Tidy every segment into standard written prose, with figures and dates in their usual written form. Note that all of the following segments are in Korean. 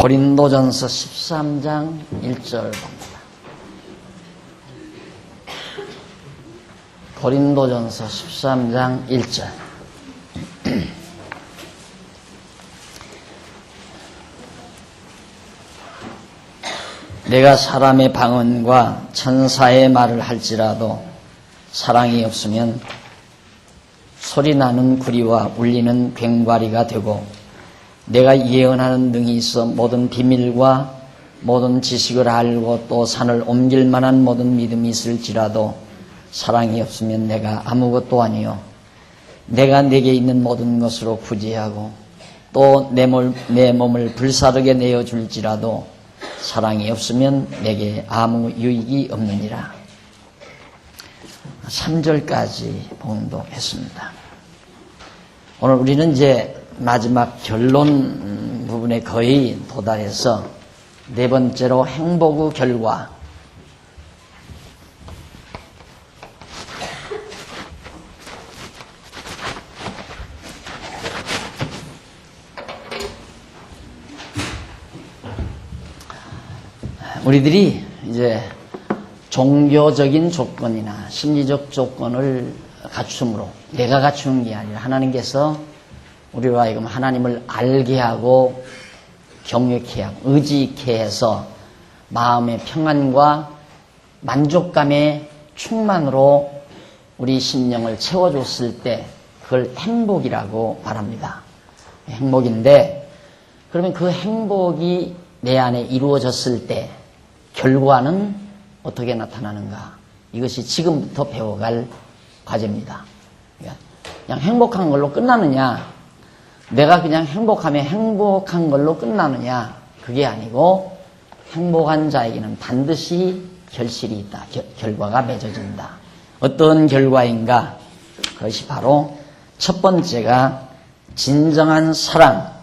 고린도전서 13장 1절 봅니다. 고린도전서 13장 1절. 내가 사람의 방언과 천사의 말을 할지라도 사랑이 없으면 소리나는 구리와 울리는 괭과리가 되고, 내가 예언하는 능이 있어 모든 비밀과 모든 지식을 알고 또 산을 옮길 만한 모든 믿음이 있을지라도 사랑이 없으면 내가 아무것도 아니요, 내가 내게 있는 모든 것으로 구제하고 또 내 몸을 불사르게 내어줄지라도 사랑이 없으면 내게 아무 유익이 없느니라. 3절까지 봉독했습니다. 오늘 우리는 이제 마지막 결론 부분에 거의 도달해서 네 번째로 행복의 결과, 우리들이 이제 종교적인 조건이나 심리적 조건을 갖춤으로, 내가 갖추는 게 아니라 하나님께서 우리와 하여금 하나님을 알게 하고 경외케 하고 의지 있게 해서 마음의 평안과 만족감의 충만으로 우리 심령을 채워줬을 때 그걸 행복이라고 말합니다. 행복인데, 그러면 그 행복이 내 안에 이루어졌을 때 결과는 어떻게 나타나는가? 이것이 지금부터 배워갈 과제입니다. 그냥 행복한 걸로 끝나느냐, 내가 그냥 행복하면 행복한 걸로 끝나느냐, 그게 아니고 행복한 자에게는 반드시 결실이 있다. 결과가 맺어진다. 어떤 결과인가? 그것이 바로 첫 번째가 진정한 사랑.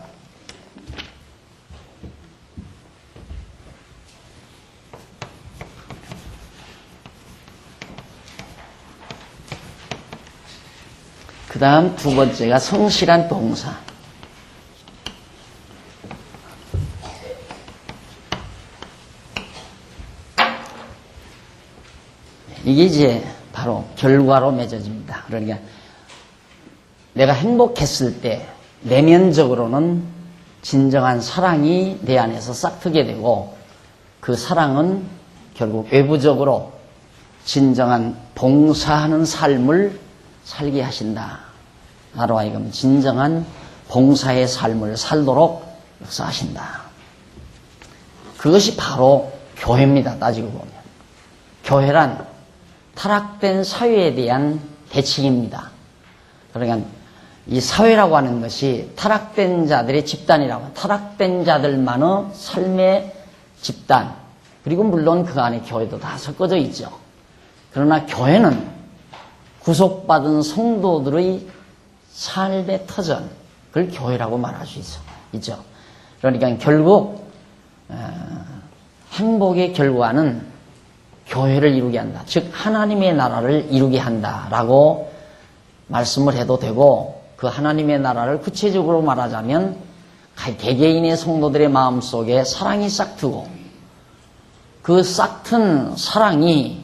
그 다음 두 번째가 성실한 봉사. 이게 이제 바로 결과로 맺어집니다. 그러니까 내가 행복했을 때 내면적으로는 진정한 사랑이 내 안에서 싹트게 되고, 그 사랑은 결국 외부적으로 진정한 봉사하는 삶을 살게 하신다. 나로 하여금 진정한 봉사의 삶을 살도록 역사하신다. 그것이 바로 교회입니다. 따지고 보면 교회란 타락된 사회에 대한 대책입니다. 그러니까 이 사회라고 하는 것이 타락된 자들의 집단이라고, 타락된 자들만의 삶의 집단, 그리고 물론 그 안에 교회도 다 섞어져 있죠. 그러나 교회는 구속받은 성도들의 삶의 터전, 그걸 교회라고 말할 수 있죠. 그러니까 결국 행복의 결과는 교회를 이루게 한다. 즉 하나님의 나라를 이루게 한다라고 말씀을 해도 되고, 그 하나님의 나라를 구체적으로 말하자면 개개인의 성도들의 마음속에 사랑이 싹트고, 그 싹튼 사랑이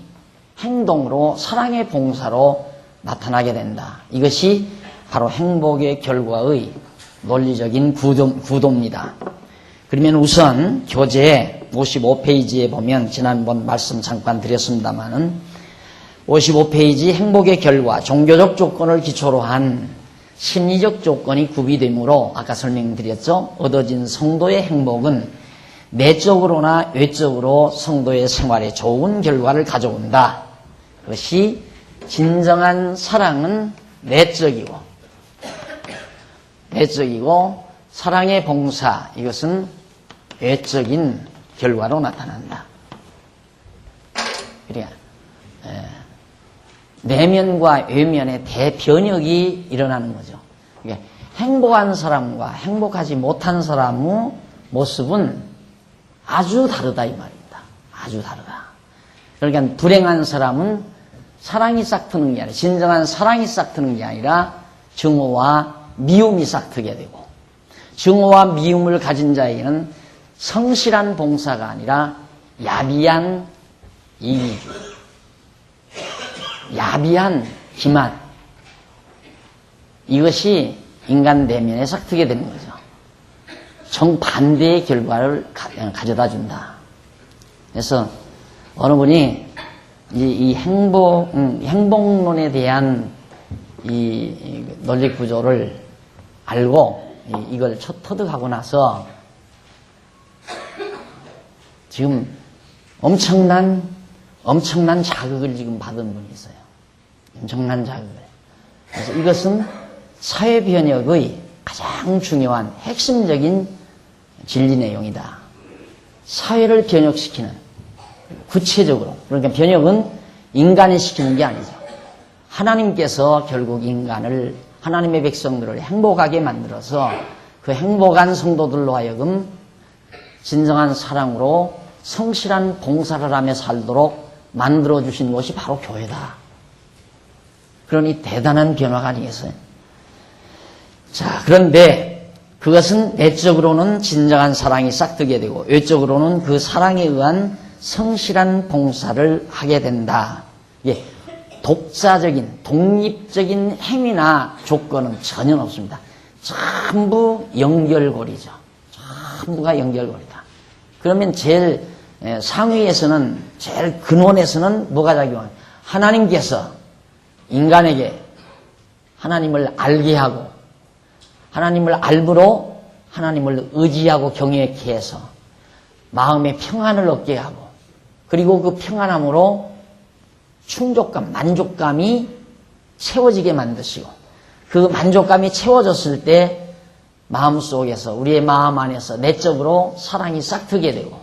행동으로, 사랑의 봉사로 나타나게 된다. 이것이 바로 행복의 결과의 논리적인 구도입니다. 그러면 우선 교재 55페이지에 보면, 지난번 말씀 잠깐 드렸습니다마는 55페이지 행복의 결과, 종교적 조건을 기초로 한 심리적 조건이 구비되므로 아까 설명드렸죠. 얻어진 성도의 행복은 내적으로나 외적으로 성도의 생활에 좋은 결과를 가져온다. 그것이 진정한 사랑은 내적이고 사랑의 봉사, 이것은 외적인 결과로 나타난다. 그러니까 내면과 외면의 대변혁이 일어나는 거죠. 그러니까 행복한 사람과 행복하지 못한 사람의 모습은 아주 다르다 이 말입니다. 아주 다르다. 그러니까 불행한 사람은 사랑이 싹트는 게 아니라, 진정한 사랑이 싹트는 게 아니라 증오와 미움이 싹트게 되고, 증오와 미움을 가진 자에게는 성실한 봉사가 아니라 야비한 이기주의, 야비한 기만, 이것이 인간 내면에 싹트게 되는 거죠. 정반대의 결과를 가져다 준다. 그래서 어느 분이 이 행복론에 대한 이 논리 구조를 알고 이걸 터득하고 나서 지금 엄청난 자극을 지금 받은 분이 있어요. 엄청난 자극을. 그래서 이것은 사회 변혁의 가장 중요한 핵심적인 진리 내용이다. 사회를 변혁시키는, 구체적으로, 그러니까 변혁은 인간이 시키는 게 아니죠. 하나님께서 결국 인간을, 하나님의 백성들을 행복하게 만들어서 그 행복한 성도들로 하여금 진정한 사랑으로 성실한 봉사를 하며 살도록 만들어주신 것이 바로 교회다. 그러니 대단한 변화가 아니겠어요? 자, 그런데 그것은 내적으로는 진정한 사랑이 싹트게 되고 외적으로는 그 사랑에 의한 성실한 봉사를 하게 된다. 예, 독자적인, 독립적인 행위나 조건은 전혀 없습니다. 전부 연결고리죠. 전부가 연결고리다. 그러면 제일 상위에서는, 제일 근원에서는 뭐가 작용하냐? 하나님께서 인간에게 하나님을 알게 하고 하나님을 알므로 하나님을 의지하고 경외케 해서 마음의 평안을 얻게 하고 그리고 그 평안함으로 충족감, 만족감이 채워지게 만드시고 그 만족감이 채워졌을 때 마음속에서 우리의 마음 안에서 내적으로 사랑이 싹트게 되고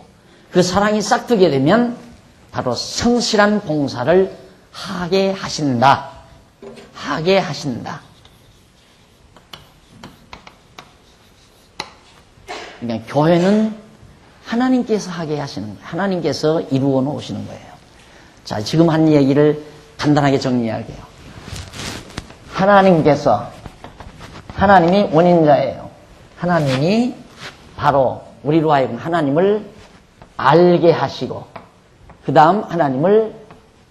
그 사랑이 싹트게 되면 바로 성실한 봉사를 하게 하신다. 하게 하신다. 그러니까 교회는 하나님께서 하게 하시는 거예요. 하나님께서 이루어 놓으시는 거예요. 자, 지금 한 얘기를 간단하게 정리할게요. 하나님이 원인자예요. 하나님이 바로 우리로 하여금 하나님을 알게 하시고 그 다음 하나님을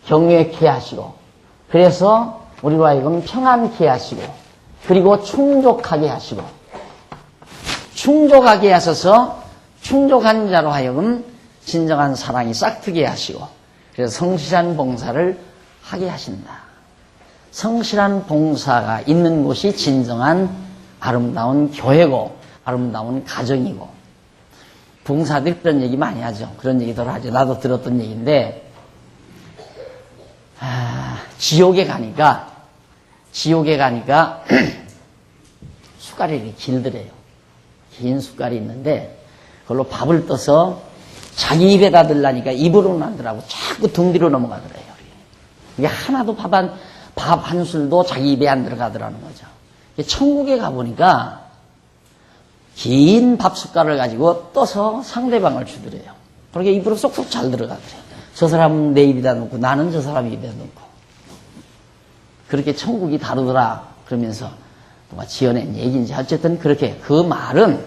경외케 하시고 그래서 우리로 하여금 평안케 하시고 그리고 충족하게 하시고 충족하게 하셔서 충족한 자로 하여금 진정한 사랑이 싹트게 하시고 그래서 성실한 봉사를 하게 하신다. 성실한 봉사가 있는 곳이 진정한 아름다운 교회고 아름다운 가정이고 봉사들 그런 얘기 많이 하죠. 그런 얘기들 하죠. 나도 들었던 얘기인데 지옥에 가니까 숟갈이 이렇게 길더래요. 긴 숟갈이 있는데 그걸로 밥을 떠서 자기 입에다 들라니까 입으로는 안 들어가고 자꾸 등 뒤로 넘어가더래요. 이게 하나도 밥 한 술도 자기 입에 안 들어가더라는 거죠. 천국에 가보니까 긴 밥 숟갈을 가지고 떠서 상대방을 주더래요. 그렇게 입으로 쏙쏙 잘 들어가더래요. 저 사람은 내 입에다 넣고 나는 저 사람 입에다 넣고 그렇게 천국이 다르더라 그러면서 누가 지어낸 얘기인지 어쨌든 그렇게 그 말은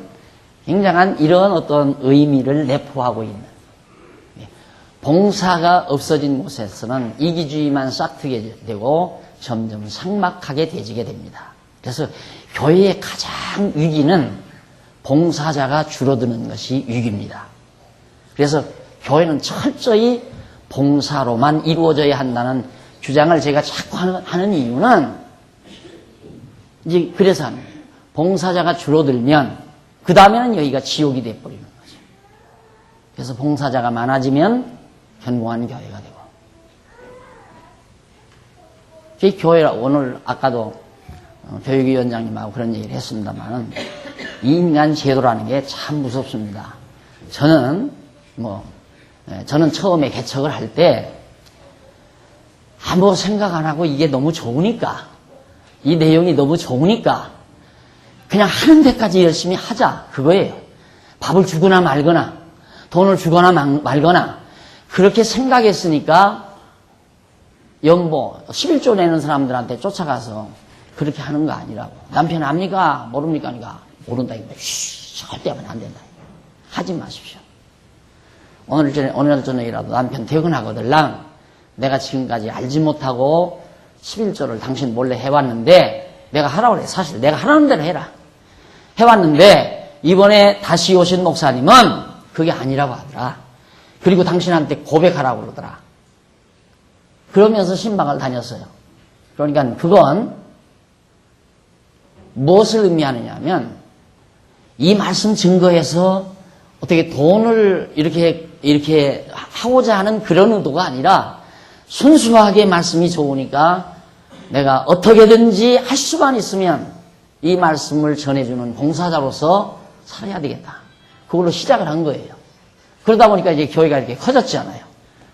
굉장한 이런 어떤 의미를 내포하고 있는 봉사가 없어진 곳에서는 이기주의만 싹트게 되고 점점 삭막하게 되지게 됩니다. 그래서 교회의 가장 위기는 봉사자가 줄어드는 것이 위기입니다. 그래서 교회는 철저히 봉사로만 이루어져야 한다는 주장을 제가 자꾸 하는 이유는 이제 그래서 봉사자가 줄어들면 그 다음에는 여기가 지옥이 돼버리는 거죠. 그래서 봉사자가 많아지면 견고한 교회가 되고 이 교회라 오늘 아까도 교육위원장님하고 그런 얘기를 했습니다만은 이 인간 제도라는 게 참 무섭습니다. 저는 처음에 개척을 할 때 아무 생각 안 하고 이게 너무 좋으니까 이 내용이 너무 좋으니까 그냥 하는 데까지 열심히 하자 그거예요. 밥을 주거나 말거나 돈을 주거나 말거나 그렇게 생각했으니까 연보 11조 내는 사람들한테 쫓아가서 그렇게 하는 거 아니라고. 남편 압니까? 모릅니까? 그러니까 모른다. 절대 하면 안 된다. 하지 마십시오. 오늘 저녁이라도 남편 퇴근하거들랑 내가 지금까지 알지 못하고 11조를 당신 몰래 해왔는데 내가 하라고 그래. 사실 내가 하라는 대로 해라. 해왔는데 이번에 다시 오신 목사님은 그게 아니라고 하더라. 그리고 당신한테 고백하라고 그러더라. 그러면서 신방을 다녔어요. 그러니까 그건 무엇을 의미하느냐 하면 이 말씀 증거에서 어떻게 돈을 이렇게 하고자 하는 그런 의도가 아니라 순수하게 말씀이 좋으니까 내가 어떻게든지 할 수만 있으면 이 말씀을 전해주는 봉사자로서 살아야 되겠다. 그걸로 시작을 한 거예요. 그러다 보니까 이제 교회가 이렇게 커졌잖아요.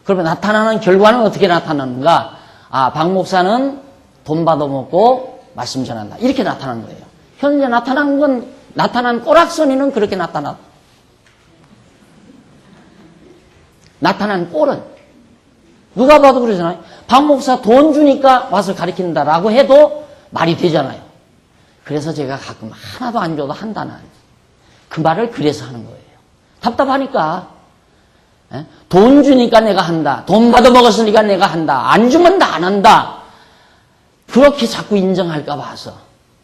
그러면 나타나는 결과는 어떻게 나타나는가? 아, 박 목사는 돈 받아먹고 말씀 전한다. 이렇게 나타난 거예요. 현재 나타난 꼬락서니는 그렇게 나타난 꼴은 누가 봐도 그러잖아요. 박 목사 돈 주니까 와서 가르친다라고 해도 말이 되잖아요. 그래서 제가 가끔 하나도 안 줘도 한다는 그 말을 그래서 하는 거예요. 답답하니까. 돈 주니까 내가 한다. 돈 받아 먹었으니까 내가 한다. 안 주면 나 안 한다. 그렇게 자꾸 인정할까 봐서.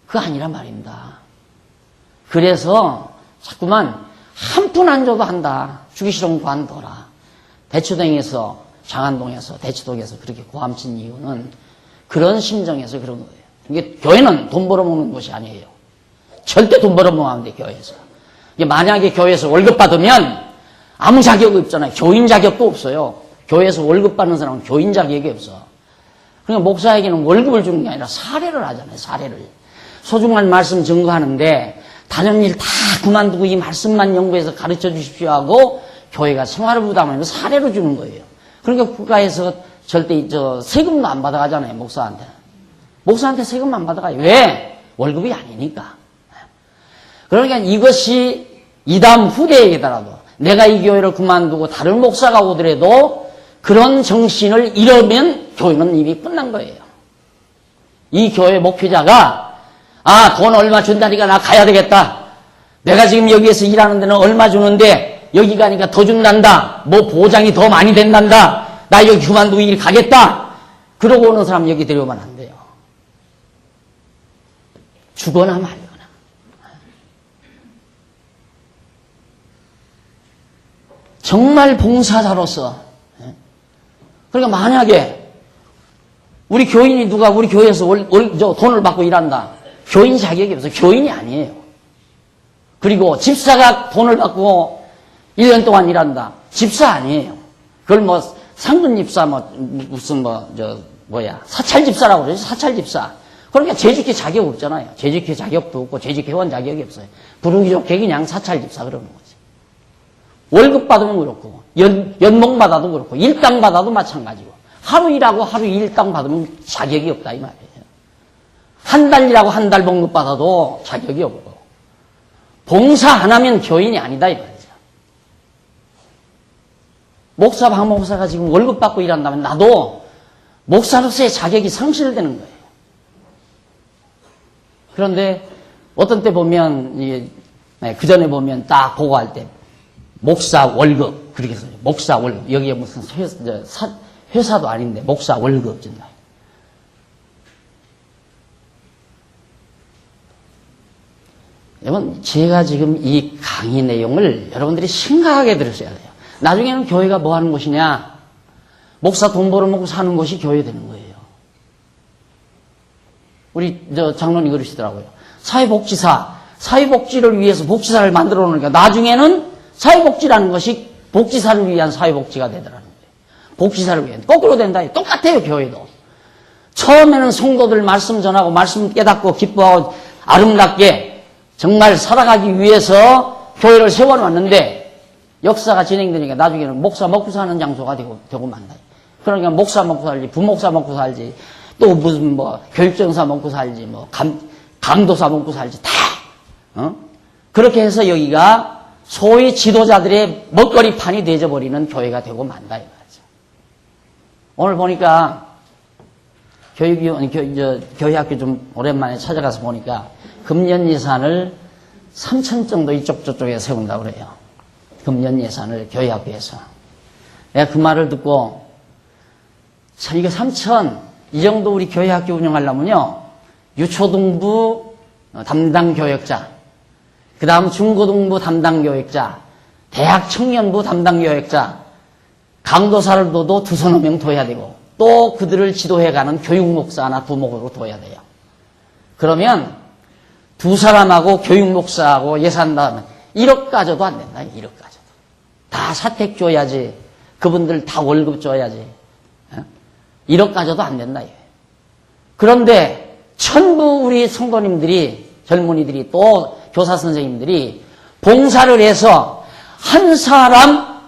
그거 아니란 말입니다. 그래서 자꾸만 한 푼 안 줘도 한다. 주기 싫으면 관둬라. 대추동에서, 장안동에서, 대추동에서 그렇게 고함친 이유는 그런 심정에서 그런 거예요. 이게 교회는 돈 벌어먹는 곳이 아니에요. 절대 돈 벌어먹으면 안 돼, 교회에서. 이게 만약에 교회에서 월급 받으면 아무 자격이 없잖아요. 교인 자격도 없어요. 교회에서 월급 받는 사람은 교인 자격이 없어. 그러니까 목사에게는 월급을 주는 게 아니라 사례를 하잖아요. 사례를. 소중한 말씀 증거하는데 다른 일 다 그만두고 이 말씀만 연구해서 가르쳐 주십시오 하고 교회가 생활을 부담하면 사례로 주는 거예요. 그러니까 국가에서 절대 세금도 안 받아가잖아요. 목사한테. 목사한테 세금 안 받아가요. 왜? 월급이 아니니까. 그러니까 이것이 이다음 후대에게더라도 내가 이 교회를 그만두고 다른 목사가 오더라도 그런 정신을 잃으면 교회는 이미 끝난 거예요. 이 교회 목표자가 돈 얼마 준다니까 나 가야 되겠다. 내가 지금 여기에서 일하는 데는 얼마 주는데 여기 가니까 더 준단다. 뭐 보장이 더 많이 된단다. 나 여기 그만두고 일 가겠다. 그러고 오는 사람 여기 데려오면 안 돼요. 주거나 말거나. 정말 봉사자로서. 그러니까 만약에 우리 교인이 누가 우리 교회에서 돈을 받고 일한다. 교인 자격이 없어요. 교인이 아니에요. 그리고 집사가 돈을 받고 1년 동안 일한다. 집사 아니에요. 그걸 뭐 상근 집사 사찰 집사라고 그러죠. 사찰 집사. 그러니까 재직회 자격 없잖아요. 재직회 자격도 없고 재직회원 자격이 없어요. 부르기 좋게 그냥 사찰 집사 그러는 거죠. 월급 받으면 그렇고 연봉 받아도 그렇고 일당 받아도 마찬가지고 하루 일하고 하루 일당 받으면 자격이 없다 이 말이에요. 한 달 일하고 한 달 봉급 받아도 자격이 없고 봉사 안 하면 교인이 아니다 이 말이죠. 목사 박 목사가 지금 월급 받고 일한다면 나도 목사로서의 자격이 상실되는 거예요. 그런데 어떤 때 보면 그 전에 보면 딱 보고할 때 목사 월급 그렇게 써요. 목사 월급 여기에 무슨 회사도 아닌데 목사 월급 준다. 여러분 제가 지금 이 강의 내용을 여러분들이 심각하게 들으셔야 돼요. 나중에는 교회가 뭐 하는 곳이냐? 목사 돈 벌어먹고 사는 것이 교회 되는 거예요. 우리 장로님 그러시더라고요. 사회복지를 위해서 복지사를 만들어 놓으니까 나중에는 사회복지라는 것이 복지사를 위한 사회복지가 되더라는 거예요. 복지사를 위한. 거꾸로 된다. 똑같아요, 교회도. 처음에는 성도들 말씀 전하고 말씀 깨닫고 기뻐하고 아름답게 정말 살아가기 위해서 교회를 세워놨는데 역사가 진행되니까 나중에는 목사 먹고 사는 장소가 되고 만다. 그러니까 목사 먹고 살지, 부목사 먹고 살지, 또 무슨 교육정사 먹고 살지, 강도사 먹고 살지, 다, 그렇게 해서 여기가 소위 지도자들의 먹거리판이 되어버리는 교회가 되고 만다, 이 말이죠. 오늘 보니까 교회학교 좀 오랜만에 찾아가서 보니까 금년 예산을 3천 정도 이쪽 저쪽에 세운다고 그래요. 금년 예산을 교회학교에서. 내가 그 말을 듣고 참 이거 3천 이 정도 우리 교회학교 운영하려면요 유초등부 담당 교역자, 그 다음 중고등부 담당 교역자, 대학 청년부 담당 교역자, 강도사를 둬도 두서너 명 둬야 되고 또 그들을 지도해가는 교육목사나 부목으로 둬야 돼요. 그러면 두 사람하고 교육목사하고 예산 나오면 1억 가져도 안 된다. 1억 가져도. 다 사택 줘야지. 그분들 다 월급 줘야지. 1억 가져도 안 된다. 그런데 전부 우리 성도님들이, 젊은이들이 또 교사 선생님들이 봉사를 해서 한 사람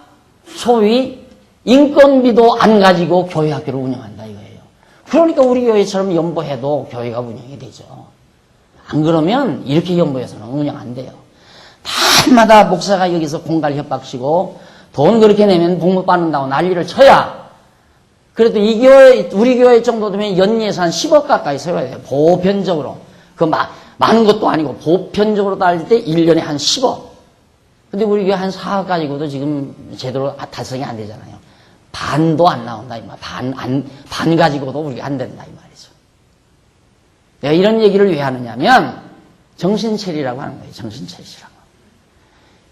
소위 인건비도 안 가지고 교회 학교를 운영한다 이거예요. 그러니까 우리 교회처럼 연보해도 교회가 운영이 되죠. 안 그러면 이렇게 연보해서는 운영 안 돼요. 달마다 목사가 여기서 공갈 협박시고 돈 그렇게 내면 복무 받는다고 난리를 쳐야 그래도 이 교회, 우리 교회 정도 되면 연예산 10억 가까이 세워야 돼요. 보편적으로. 많은 것도 아니고 보편적으로 따질 때 1년에 한 10억. 근데 우리 교회 한 4억 가지고도 지금 제대로 달성이 안 되잖아요. 반도 안 나온다, 이 말. 반 가지고도 우리가 안 된다, 이 말이죠. 내가 이런 얘기를 왜 하느냐면, 정신체리라고 하는 거예요, 정신체리라고.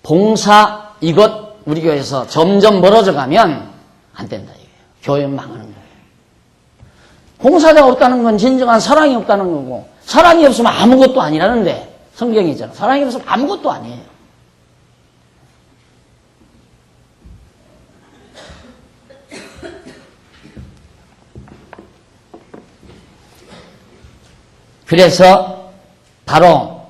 봉사, 이것, 우리 교회에서 점점 멀어져 가면 안 된다, 이거예요. 교회 망하는 거예요. 봉사자가 없다는 건 진정한 사랑이 없다는 거고, 사랑이 없으면 아무것도 아니라는데, 성경이잖아. 사랑이 없으면 아무것도 아니에요. 그래서 바로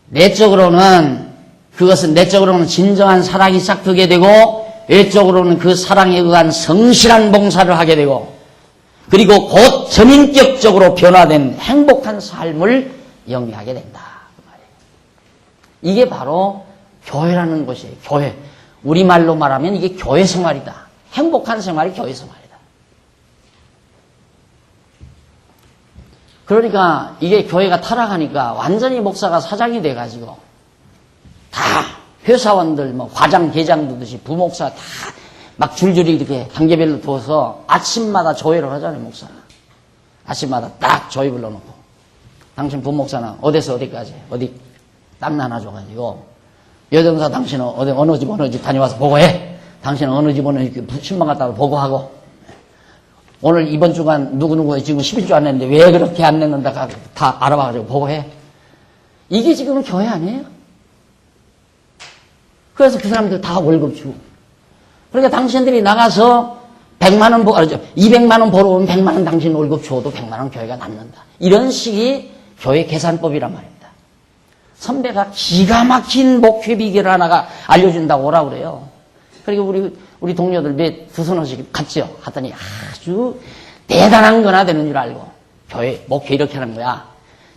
내적으로는 그것은 내적으로는 진정한 사랑이 시작되게 되고 외적으로는 그 사랑에 의한 성실한 봉사를 하게 되고 그리고 곧 전인격적으로 변화된 행복한 삶을 영위하게 된다. 그 말이에요. 이게 바로 교회라는 것이에요. 교회. 우리말로 말하면 이게 교회 생활이다. 행복한 생활이 교회 생활이다. 그러니까 이게 교회가 타락하니까 완전히 목사가 사장이 돼가지고 다 회사원들 뭐 과장 계장 두듯이 부목사 다 막 줄줄이 이렇게 단계별로 두어서 아침마다 조회를 하잖아요. 목사가 아침마다 딱 조회 불러놓고 당신 부목사는 어디서 어디까지 어디 땀 나눠줘가지고 여전사 당신은 어느 집 다녀와서 보고해. 당신은 어느 집 신방 갔다 보고하고 오늘 이번 주간 누구누구 지금 10일주 안 냈는데 왜 그렇게 안 냈는다 다 알아봐가지고 보고해. 이게 지금 교회 아니에요? 그래서 그 사람들 다 월급 주고. 그러니까 당신들이 나가서 100만 원, 200만 원 벌어오면 100만 원 당신 월급 줘도 100만 원 교회가 남는다. 이런 식이 교회 계산법이란 말입니다. 선배가 기가 막힌 목회 비결을 하나가 알려준다고 오라고 그래요. 그리고 우리 동료들 두서너씩 갔죠. 하더니 아주 대단한 거나 되는 줄 알고 교회 목회 이렇게 하는 거야.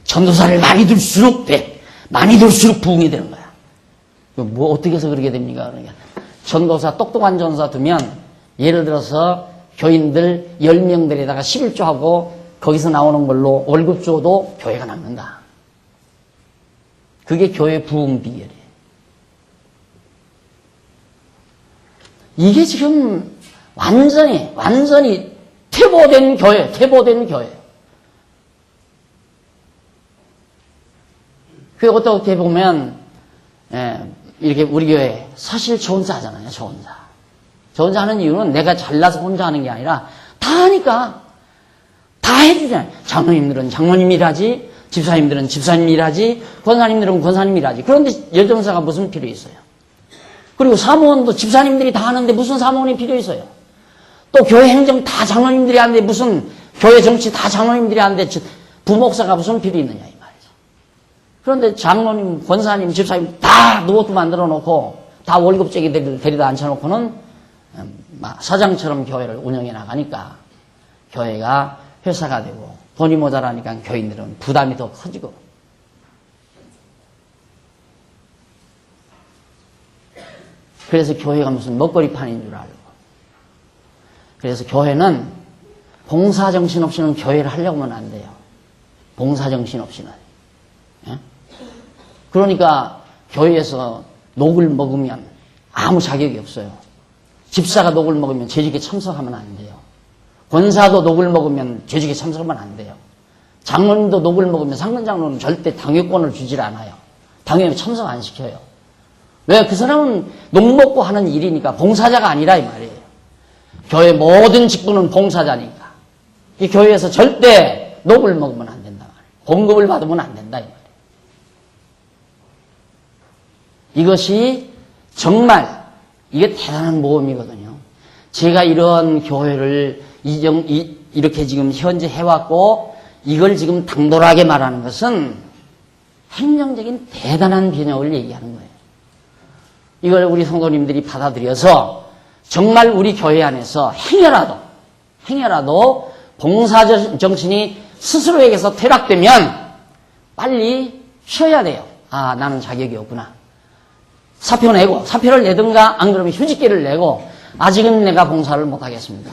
전도사를 많이 둘수록 돼. 많이 둘수록 부흥이 되는 거야. 뭐 어떻게 해서 그렇게 됩니까? 그러니까 전도사 똑똑한 전도사 두면 예를 들어서 교인들 10명들에다가 11조 하고 거기서 나오는 걸로 월급 줘도 교회가 남는다. 그게 교회 부흥 비결이에요. 이게 지금 완전히 퇴보된 교회. 그게 어떻게 보면, 이렇게 우리 교회 사실 저 혼자 하잖아요, 저 혼자. 저 혼자 하는 이유는 내가 잘나서 혼자 하는 게 아니라 다 하니까. 다 해주잖아요. 장로님들은 장로님 일하지, 집사님들은 집사님 일하지, 권사님들은 권사님 일하지. 그런데 열정사가 무슨 필요 있어요? 그리고 사무원도 집사님들이 다 하는데 무슨 사무원이 필요 있어요? 또 교회 행정 다 장로님들이 하는데 무슨 교회 정치 다 장로님들이 하는데 부목사가 무슨 필요 있느냐 이 말이죠. 그런데 장로님, 권사님, 집사님 다 노트 만들어 놓고 다 월급쟁이 데리다 앉혀놓고는 사장처럼 교회를 운영해 나가니까 교회가 회사가 되고 돈이 모자라니까 교인들은 부담이 더 커지고 그래서 교회가 무슨 먹거리판인 줄 알고. 그래서 교회는 봉사정신 없이는 교회를 하려고 하면 안 돼요. 봉사정신 없이는. 예? 그러니까 교회에서 녹을 먹으면 아무 자격이 없어요. 집사가 녹을 먹으면 재직에 참석하면 안 돼요. 권사도 녹을 먹으면 재직에 참석하면 안 돼요. 장로님도 녹을 먹으면 상근장로는 절대 당회권을 주질 않아요. 당회에 참석 안 시켜요. 왜? 그 사람은 녹 먹고 하는 일이니까 봉사자가 아니라 이 말이에요. 교회 모든 직분은 봉사자니까. 이 교회에서 절대 녹을 먹으면 안 된다 말이에요. 공급을 받으면 안 된다 이 말이에요. 이것이 정말 이게 대단한 모험이거든요. 제가 이런 교회를 이렇게 지금 현재 해왔고 이걸 지금 당돌하게 말하는 것은 행정적인 대단한 변혁을 얘기하는 거예요. 이걸 우리 성도님들이 받아들여서 정말 우리 교회 안에서 행여라도 봉사정신이 스스로에게서 퇴락되면 빨리 쉬어야 돼요. 아, 나는 자격이 없구나. 사표를 내든가 안 그러면 휴직기를 내고 아직은 내가 봉사를 못하겠습니다.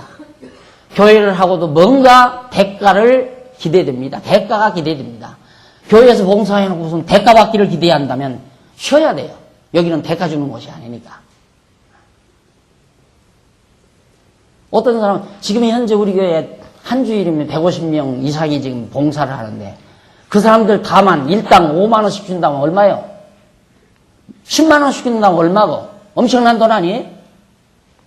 교회를 하고도 뭔가 대가를 기대됩니다. 대가가 기대됩니다. 교회에서 봉사해놓고 무슨 대가 받기를 기대한다면 쉬어야 돼요. 여기는 대가 주는 곳이 아니니까. 어떤 사람은 지금 현재 우리 교회에 한 주일이면 150명 이상이 지금 봉사를 하는데 그 사람들 다만 일당 5만 원씩 준다면 얼마예요? 10만 원씩 준다면 얼마고? 엄청난 돈 아니에요?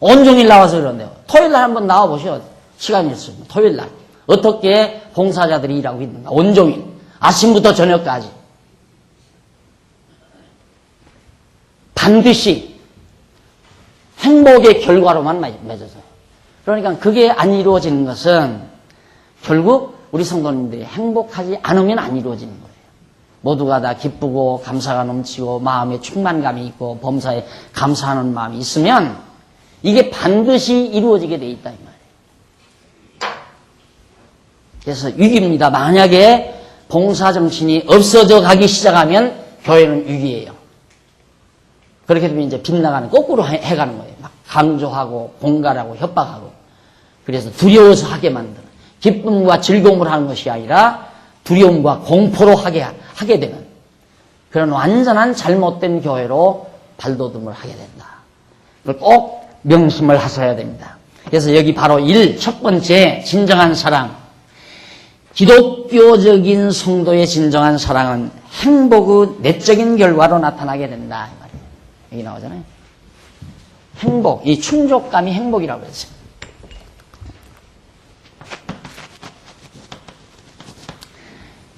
온종일 나와서 그런데요. 토요일날 한번 나와보시오. 시간이 있으면 토요일날 어떻게 봉사자들이 일하고 있는가. 온종일 아침부터 저녁까지 반드시 행복의 결과로만 맺어져요. 그러니까 그게 안 이루어지는 것은 결국 우리 성도님들이 행복하지 않으면 안 이루어지는 거예요. 모두가 다 기쁘고 감사가 넘치고 마음에 충만감이 있고 범사에 감사하는 마음이 있으면 이게 반드시 이루어지게 돼 있다 이 말이에요. 그래서 위기입니다. 만약에 봉사정신이 없어져 가기 시작하면 교회는 위기예요. 그렇게 되면 이제 빗나가는 거꾸로 해가는 거예요. 막 강조하고 공갈하고 협박하고 그래서 두려워서 하게 만드는 기쁨과 즐거움을 하는 것이 아니라 두려움과 공포로 하게 되는 그런 완전한 잘못된 교회로 발돋움을 하게 된다. 그걸 꼭 명심을 하셔야 됩니다. 그래서 여기 바로 첫 번째 진정한 사랑. 기독교적인 성도의 진정한 사랑은 행복의 내적인 결과로 나타나게 된다. 이 말이에요. 여기 나오잖아요. 행복, 이 충족감이 행복이라고 그랬어요.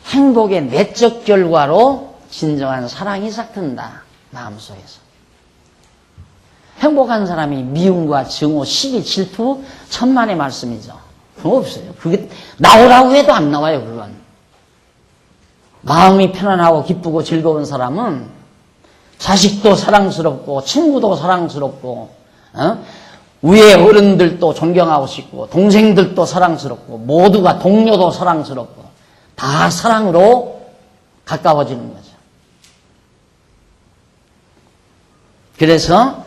행복의 내적 결과로 진정한 사랑이 싹튼다. 마음속에서. 행복한 사람이 미움과 증오, 시기, 질투, 천만의 말씀이죠. 그거 없어요. 그게 나오라고 해도 안 나와요, 그건. 마음이 편안하고 기쁘고 즐거운 사람은 자식도 사랑스럽고 친구도 사랑스럽고 위에 어른들도 존경하고 싶고 동생들도 사랑스럽고 모두가 동료도 사랑스럽고 다 사랑으로 가까워지는 거죠. 그래서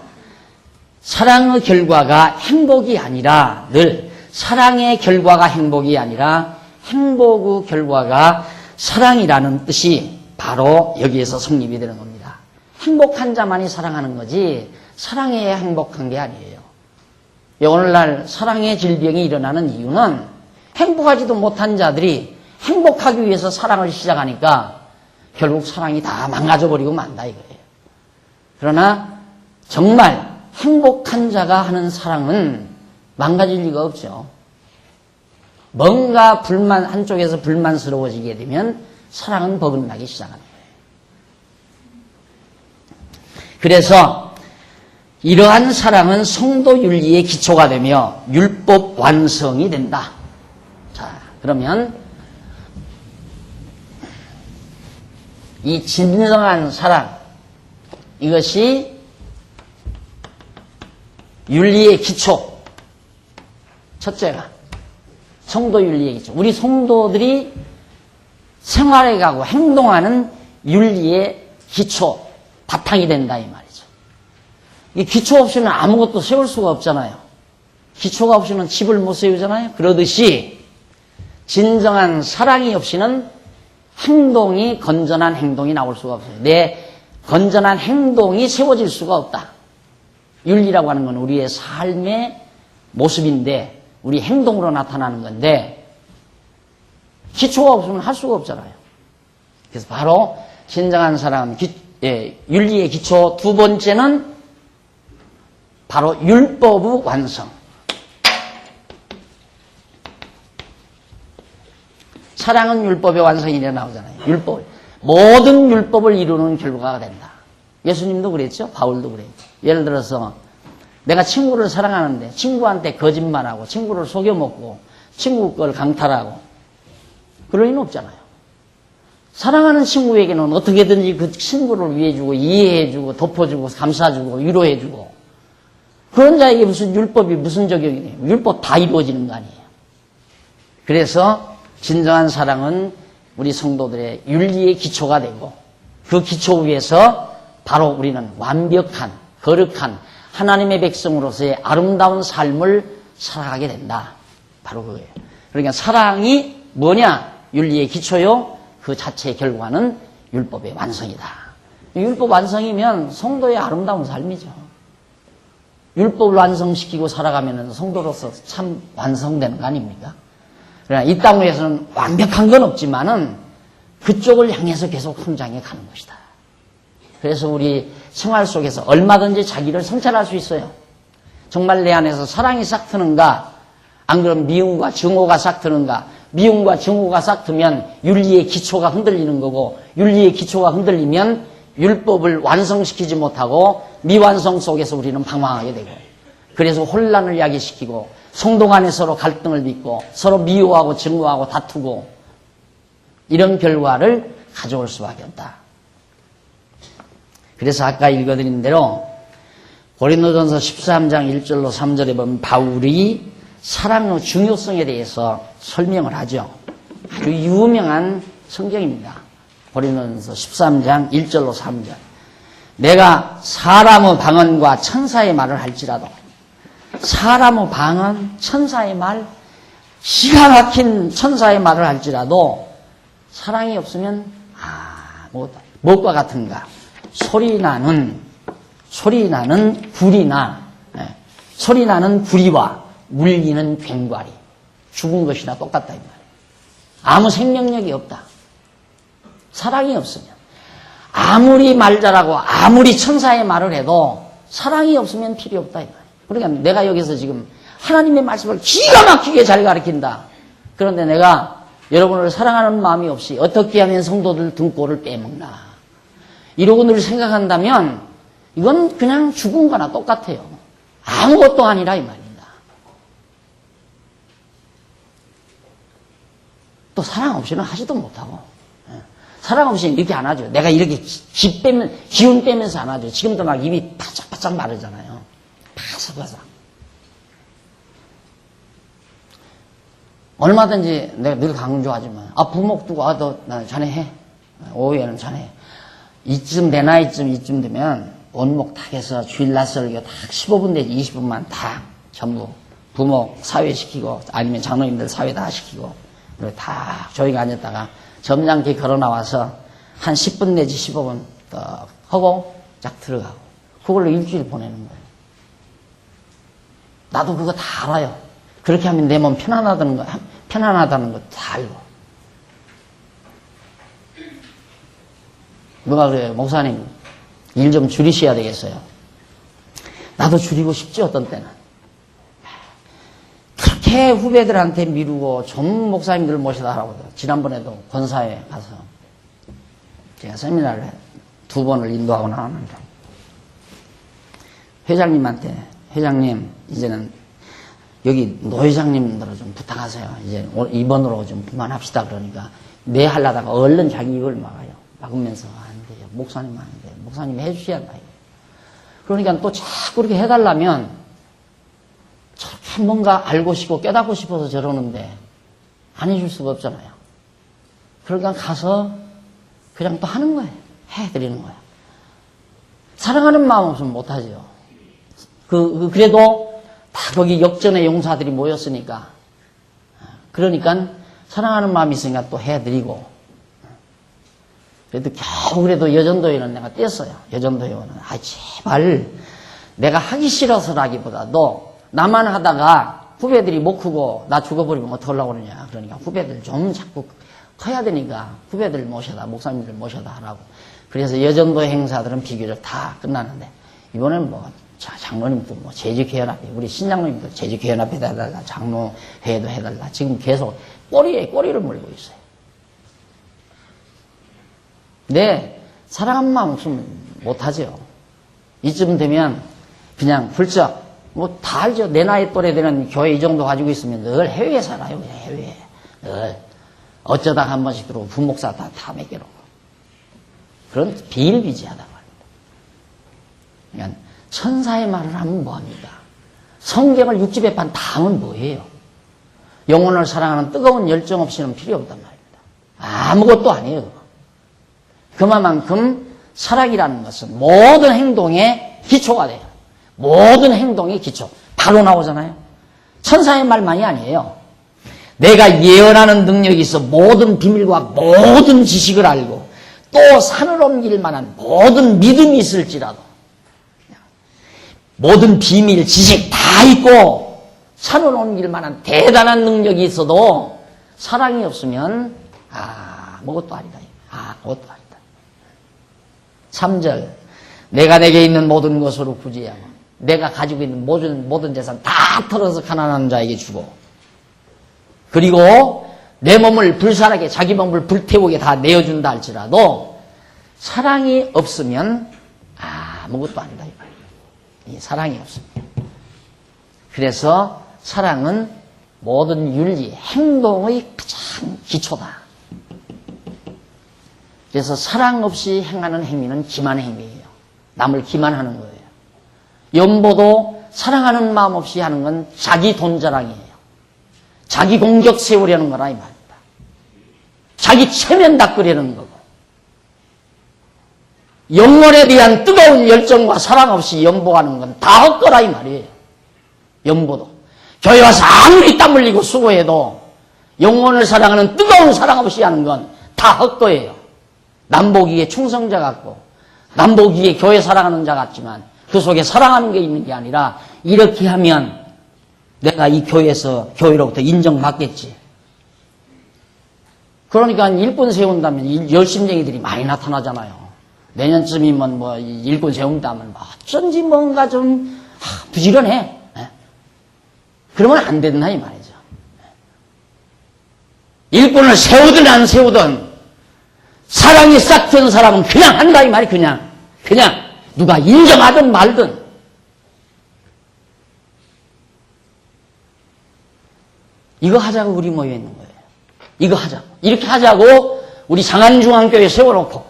사랑의 결과가 행복이 아니라 늘 사랑의 결과가 행복이 아니라 행복의 결과가 사랑이라는 뜻이 바로 여기에서 성립이 되는 겁니다. 행복한 자만이 사랑하는 거지 사랑해야 행복한 게 아니에요. 오늘날 사랑의 질병이 일어나는 이유는 행복하지도 못한 자들이 행복하기 위해서 사랑을 시작하니까 결국 사랑이 다 망가져버리고 만다 이거예요. 그러나 정말 행복한 자가 하는 사랑은 망가질 리가 없죠. 뭔가 한쪽에서 불만스러워지게 되면 사랑은 버금나기 시작하는 거예요. 그래서 이러한 사랑은 성도 윤리의 기초가 되며 율법 완성이 된다. 자, 그러면 이 진정한 사랑, 이것이 윤리의 기초. 첫째가 성도 윤리의 기초. 우리 성도들이 생활해 가고 행동하는 윤리의 기초, 바탕이 된다 이 말이죠. 이 기초 없이는 아무것도 세울 수가 없잖아요. 기초가 없이는 집을 못 세우잖아요. 그러듯이 진정한 사랑이 없이는 건전한 행동이 나올 수가 없어요. 내 건전한 행동이 세워질 수가 없다. 윤리라고 하는 건 우리의 삶의 모습인데 우리 행동으로 나타나는 건데 기초가 없으면 할 수가 없잖아요. 그래서 바로 진정한 사랑은 윤리의 기초 두 번째는 바로 율법의 완성. 사랑은 율법의 완성이라 나오잖아요. 율법. 모든 율법을 이루는 결과가 된다. 예수님도 그랬죠. 바울도 그래요. 예를 들어서 내가 친구를 사랑하는데 친구한테 거짓말하고 친구를 속여먹고 친구 걸 강탈하고 그럴 리는 없잖아요. 사랑하는 친구에게는 어떻게든지 그 친구를 위해주고 이해해주고 덮어주고 감싸주고 위로해주고 그런 자에게 무슨 율법이 무슨 적용이 돼요. 율법 다 이루어지는 거 아니에요. 그래서 진정한 사랑은 우리 성도들의 윤리의 기초가 되고 그 기초 위에서 바로 우리는 완벽한 거룩한 하나님의 백성으로서의 아름다운 삶을 살아가게 된다. 바로 그거예요. 그러니까 사랑이 뭐냐? 윤리의 기초요. 그 자체의 결과는 율법의 완성이다. 율법 완성이면 성도의 아름다운 삶이죠. 율법을 완성시키고 살아가면 성도로서 참 완성되는 거 아닙니까? 그러나 이 땅 위에서는 완벽한 건 없지만은 그쪽을 향해서 계속 성장해 가는 것이다. 그래서 우리 생활 속에서 얼마든지 자기를 성찰할 수 있어요. 정말 내 안에서 사랑이 싹 트는가? 안 그러면 미움과 증오가 싹 트는가? 미움과 증오가 싹 트면 윤리의 기초가 흔들리는 거고 윤리의 기초가 흔들리면 율법을 완성시키지 못하고 미완성 속에서 우리는 방황하게 되고 그래서 혼란을 야기시키고 성도 간에 서로 갈등을 빚고 서로 미워하고 증오하고 다투고 이런 결과를 가져올 수밖에 없다. 그래서 아까 읽어드린 대로 고린도전서 13장 1절로 3절에 보면 바울이 사랑의 중요성에 대해서 설명을 하죠. 아주 유명한 성경입니다. 고린도전서 13장 1절로 3절. 내가 사람의 방언과 천사의 말을 할지라도 사람의 방언, 천사의 말, 기가 막힌 천사의 말을 할지라도 사랑이 없으면 무엇과 같은가? 소리 나는 구리와 물리는 괭과리. 죽은 것이나 똑같다 이 말이에요. 아무 생명력이 없다. 사랑이 없으면 아무리 말 잘하고 아무리 천사의 말을 해도 사랑이 없으면 필요 없다 이 말이에요. 그러니까 내가 여기서 지금 하나님의 말씀을 기가 막히게 잘 가르친다. 그런데 내가 여러분을 사랑하는 마음이 없이 어떻게 하면 성도들 등골을 빼먹나. 이러고 늘 생각한다면 이건 그냥 죽은 거나 똑같아요. 아무것도 아니라 이 말입니다. 또 사랑 없이는 하지도 못하고. 사랑 없이는 이렇게 안 하죠. 내가 이렇게 기운 빼면서 안 하죠. 지금도 막 입이 바짝바짝 마르잖아요. 바삭바삭. 얼마든지 내가 늘 강조하지만 부목 두고 나 자네 해. 오후에는 자네 해. 이쯤 내 나이쯤 이쯤 되면 원목 탁 해서 주일날 설교 딱 15분 내지 20분만 다 전부 부목 사회시키고 아니면 장로님들 사회 다 시키고 그리고 다 조용히 앉았다가 점잖게 걸어 나와서 한 10분 내지 15분 딱 하고 쫙 들어가고 그걸로 일주일 보내는 거예요. 나도 그거 다 알아요. 그렇게 하면 내 몸 편안하다는 거 다 알고. 누가 그래요? 목사님, 일 좀 줄이셔야 되겠어요. 나도 줄이고 싶지, 어떤 때는. 그렇게 후배들한테 미루고 전문 목사님들 모셔다 하라고. 지난번에도 권사회 가서 제가 세미나를 2번을 인도하고 나왔는데 회장님, 이제는 여기 노회장님들을 좀 부탁하세요. 이제 이번으로 좀 그만합시다. 그러니까 내 하려다가 얼른 자기 입을 막으면서 안 돼요. 목사님 안 돼요. 목사님이 해주셔야 한다. 그러니까 또 자꾸 그렇게 해달라면 저렇게 뭔가 알고 싶고 깨닫고 싶어서 저러는데 안 해줄 수가 없잖아요. 그러니까 가서 그냥 또 하는 거예요. 해드리는 거예요. 사랑하는 마음 없으면 못하죠. 그래도 다 거기 역전의 용사들이 모였으니까. 그러니까 사랑하는 마음이 있으니까 또 해드리고. 그래도 겨우 그래도 여전도회는 내가 뗐어요. 여전도회는. 제발 내가 하기 싫어서라기보다도 나만 하다가 후배들이 못 크고 나 죽어버리면 어떡하려고 그러냐. 그러니까 후배들 좀 자꾸 커야 되니까 후배들 모셔다, 목사님들 모셔다 하라고. 그래서 여전도 행사들은 비교적 다 끝나는데 이번에는 뭐 장로님도 뭐 재직회연합회, 우리 신장로님도 재직회연합회 해달라, 장로회도 해달라. 지금 계속 꼬리에 꼬리를 물고 있어요. 네, 사랑하는 마음 없으면 못하죠. 이쯤 되면 그냥 훌쩍 뭐 다 알죠. 내 나이 또래 되는 교회 이 정도 가지고 있으면 늘 해외에 살아요. 그냥 해외에. 늘 어쩌다가 한 번씩 들어오고 부목사 다 맡겨놓고. 그런 비일비재하다고 합니다. 그러니까 천사의 말을 하면 뭐합니까? 성경을 육지배 판 다 하면 뭐예요? 영혼을 사랑하는 뜨거운 열정 없이는 필요 없단 말입니다. 아무것도 아니에요. 그만큼 사랑이라는 것은 모든 행동의 기초가 돼요. 모든 행동의 기초. 바로 나오잖아요. 천사의 말만이 아니에요. 내가 예언하는 능력이 있어 모든 비밀과 모든 지식을 알고 또 산을 옮길 만한 모든 믿음이 있을지라도 모든 비밀, 지식 다 있고 산을 옮길 만한 대단한 능력이 있어도 사랑이 없으면 아무것도 아니다. 아무것도 아니다. 3절 내가 내게 있는 모든 것으로 구제하고 내가 가지고 있는 모든 재산 다 털어서 가난한 자에게 주고 그리고 내 몸을 불살하게 자기 몸을 불태우게 다 내어준다 할지라도 사랑이 없으면 아무것도 아니다. 이 사랑이 없습니다. 그래서 사랑은 모든 윤리, 행동의 가장 기초다. 그래서 사랑 없이 행하는 행위는 기만 행위예요. 남을 기만하는 거예요. 연보도 사랑하는 마음 없이 하는 건 자기 돈 자랑이에요. 자기 공격 세우려는 거라 이 말입니다. 자기 체면 닦으려는 거고. 영혼에 대한 뜨거운 열정과 사랑 없이 연보하는 건 다 헛거라 이 말이에요. 연보도. 교회 와서 아무리 땀 흘리고 수고해도 영혼을 사랑하는 뜨거운 사랑 없이 하는 건 다 헛거예요. 남보기에 충성자 같고 남보기에 교회 사랑하는 자 같지만 그 속에 사랑하는 게 있는 게 아니라 이렇게 하면 내가 이 교회에서 교회로부터 인정받겠지. 그러니까 일꾼 세운다면 열심쟁이들이 많이 나타나잖아요. 내년쯤이면 뭐 일꾼 세운다면 어쩐지 뭔가 좀 부지런해. 그러면 안 된다 이 말이죠. 일꾼을 세우든 안 세우든 사랑이 싹 트는 사람은 그냥 한다 이 말이 그냥 누가 인정하든 말든. 이거 하자고 우리 모여 있는 거예요. 이거 하자고. 이렇게 하자고 우리 상안중앙교회 세워놓고.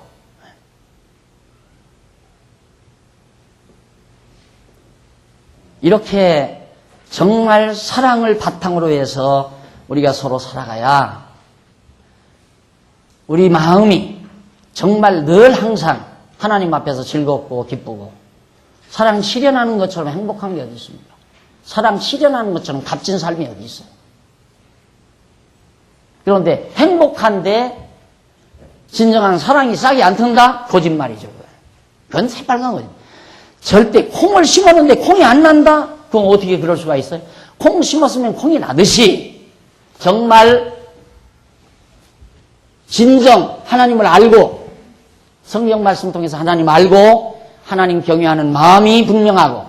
이렇게 정말 사랑을 바탕으로 해서 우리가 서로 살아가야 우리 마음이 정말 늘 항상 하나님 앞에서 즐겁고 기쁘고 사랑 실현하는 것처럼 행복한 게 어디 있습니까? 사랑 실현하는 것처럼 값진 삶이 어디 있어요? 그런데 행복한데 진정한 사랑이 싹이 안 튼다? 거짓말이죠. 그건 새빨간 거죠. 절대 콩을 심었는데 콩이 안 난다? 그럼 어떻게 그럴 수가 있어요? 콩 심었으면 콩이 나듯이 정말 진정 하나님을 알고 성경 말씀 통해서 하나님 알고 하나님 경외하는 마음이 분명하고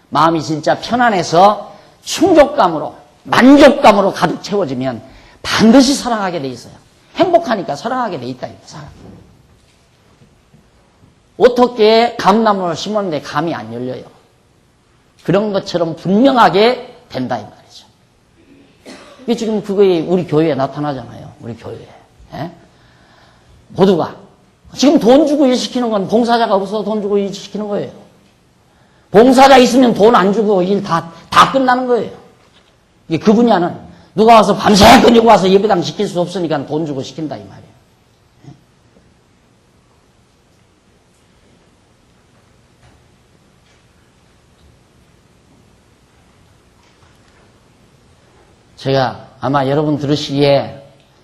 마음이 진짜 편안해서 충족감으로 만족감으로 가득 채워지면 반드시 사랑하게 돼 있어요. 행복하니까 사랑하게 돼 있다. 사랑. 어떻게 감나무를 심었는데 감이 안 열려요? 그런 것처럼 분명하게 된다 이 말이죠. 이게 지금 그거에 우리 교회에 나타나잖아요. 우리 교회에. 예? 모두가 지금 돈 주고 일 시키는 건 봉사자가 없어서 돈 주고 일 시키는 거예요. 봉사자 있으면 돈 안 주고 일 다 끝나는 거예요. 이게 그 분야는 누가 와서 밤새 끈지고 와서 예배당 시킬 수 없으니까 돈 주고 시킨다 이 말이에요. 제가 아마 여러분 들으시기에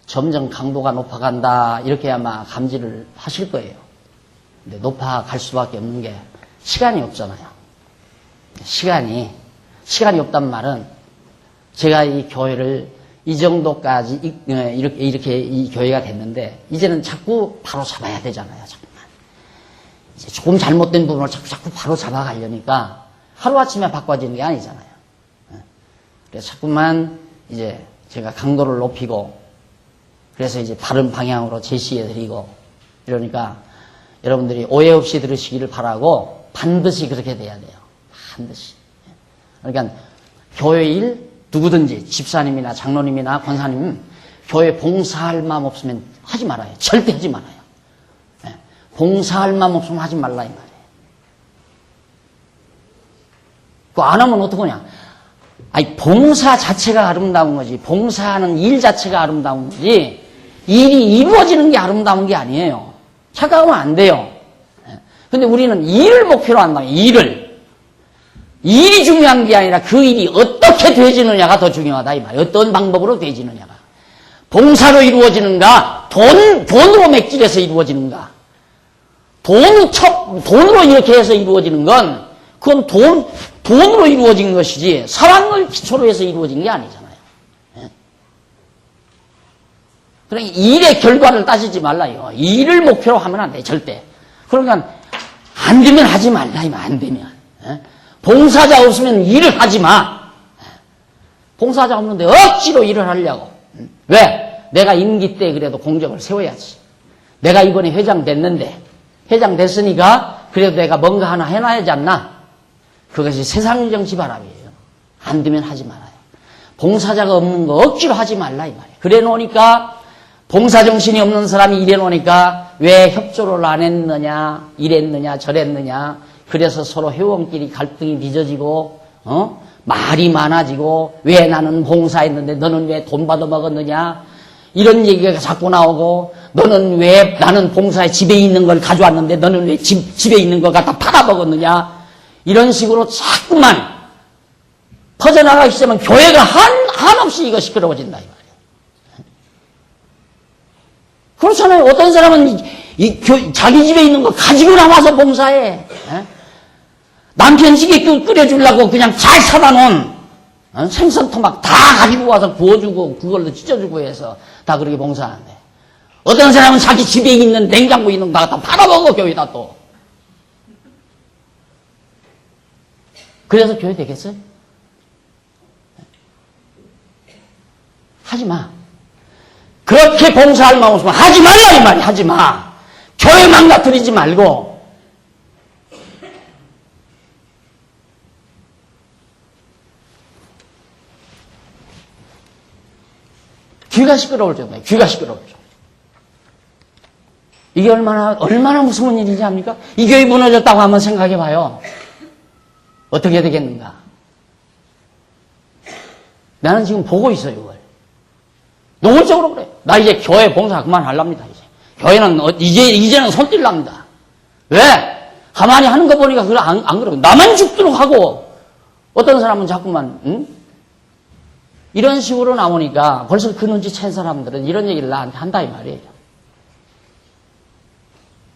점점 강도가 높아간다 이렇게 아마 감지를 하실 거예요. 근데 높아갈 수밖에 없는 게 시간이 없잖아요. 시간이 없단 말은 제가 이 교회를 이 정도까지 이렇게 이 교회가 됐는데 이제는 자꾸 바로 잡아야 되잖아요. 자꾸만. 이제 조금 잘못된 부분을 자꾸 바로 잡아가려니까 하루아침에 바꿔지는 게 아니잖아요. 그래서 자꾸만 이제 제가 강도를 높이고 그래서 이제 바른 방향으로 제시해 드리고 이러니까 여러분들이 오해 없이 들으시기를 바라고 반드시 그렇게 돼야 돼요. 반드시. 그러니까 교회 일 누구든지 집사님이나 장로님이나 권사님 교회 봉사할 마음 없으면 하지 말아요. 절대 하지 말아요. 봉사할 마음 없으면 하지 말라 이 말이에요. 그거 안 하면 어떡하냐. 아니 봉사 자체가 아름다운 거지 봉사하는 일 자체가 아름다운 거지 일이 이루어지는 게 아름다운 게 아니에요. 착각하면 안 돼요. 근데 우리는 일을 목표로 한다. 일이 중요한 게 아니라 그 일이 어떻게 되지느냐가 더 중요하다 이 말이에요. 어떤 방법으로 되지느냐가. 봉사로 이루어지는가 돈으로 맥질해서 이루어지는가. 돈으로 이렇게 해서 이루어지는 건 그건 돈으로 이루어진 것이지 사랑을 기초로 해서 이루어진 게 아니잖아요. 그러니까 일의 결과를 따지지 말라요. 일을 목표로 하면 안 돼, 절대. 그러니까 안 되면 하지 말라, 이만 안 되면. 봉사자 없으면 일을 하지 마. 봉사자 없는데 억지로 일을 하려고. 왜? 내가 임기 때 그래도 공적을 세워야지. 내가 이번에 회장 됐는데, 회장 됐으니까 그래도 내가 뭔가 하나 해놔야지 않나? 그것이 세상 정치 바람이에요. 안 되면 하지 말아요. 봉사자가 없는 거 억지로 하지 말라, 이 말이에요. 그래 놓으니까 봉사정신이 없는 사람이 이래 놓으니까 왜 협조를 안 했느냐, 이랬느냐, 저랬느냐. 그래서 서로 회원끼리 갈등이 빚어지고, 말이 많아지고, 왜 나는 봉사했는데 너는 왜 돈 받아 먹었느냐. 이런 얘기가 자꾸 나오고, 너는 왜 나는 봉사에 집에 있는 걸 가져왔는데 너는 왜 집에 있는 걸 갖다 팔아먹었느냐. 이런 식으로 자꾸만 퍼져나가기 시작하면 교회가 한없이 이거 시끄러워진다, 이 말이에요. 그렇잖아요. 어떤 사람은 자기 집에 있는 거 가지고 나와서 봉사해. 남편 시계 끓여주려고 그냥 잘 사다 놓은 생선 토막 다 가지고 와서 구워주고 그걸로 찢어주고 해서 다 그렇게 봉사하는데 어떤 사람은 자기 집에 있는 냉장고에 있는 거 다 팔아먹어 교회다 또. 그래서 교회 되겠어요? 하지 마. 그렇게 봉사할 마음 없으면 하지 말라 이 말이야. 하지 마. 교회 망가뜨리지 말고. 귀가 시끄러울 정도예요. 귀가 시끄러울 정도. 이게 얼마나 무서운 일인지 압니까? 이 교회 무너졌다고 한번 생각해 봐요. 어떻게 되겠는가? 나는 지금 보고 있어요, 이걸. 노골적으로 그래. 나 이제 교회 봉사 그만하랍니다, 이제. 교회는, 이제는 손 띨랍니다. 왜? 가만히 하는 거 보니까 그걸 안 그러고. 나만 죽도록 하고, 어떤 사람은 자꾸만, 이런 식으로 나오니까 벌써 그 눈치 챈 사람들은 이런 얘기를 나한테 한다, 이 말이에요.